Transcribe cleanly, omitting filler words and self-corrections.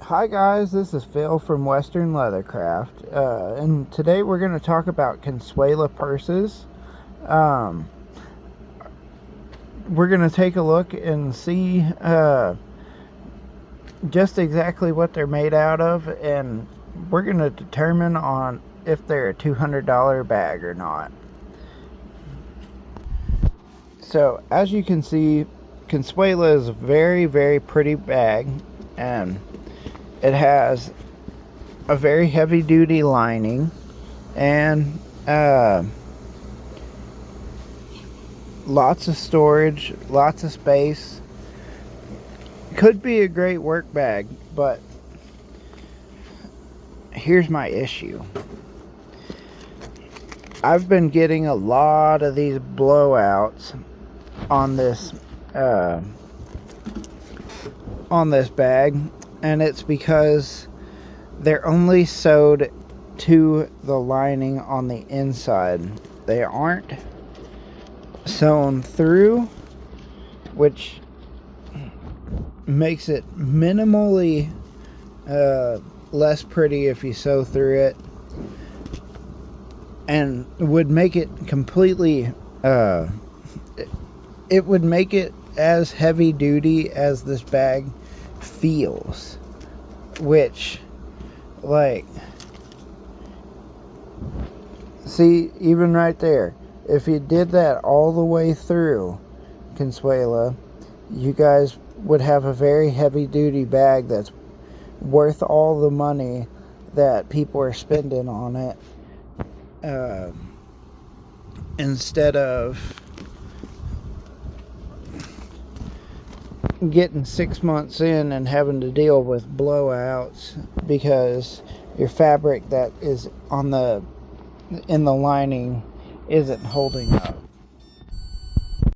Hi guys, this is Phil from Western Leathercraft, and today we're going to talk about Consuela purses. Um, we're going to take a look and see just exactly what they're made out of, and we're going to determine on if they're a $200 bag or not. So as you can see, Consuela is a very, very pretty bag, and it has a very heavy duty lining and lots of storage, lots of space. Could be a great work bag, but here's my issue. I've been getting a lot of these blowouts on this bag, and it's because they're only sewed to the lining on the inside. They aren't sewn through, which makes it minimally less pretty if you sew through it, and would make it completely it would make it as heavy duty as this bag feels, which, like, see, even right there, if you did that all the way through, Consuela, you guys would have a very heavy duty bag that's worth all the money that people are spending on it, instead of getting 6 months in and having to deal with blowouts because your fabric that is in the lining isn't holding up.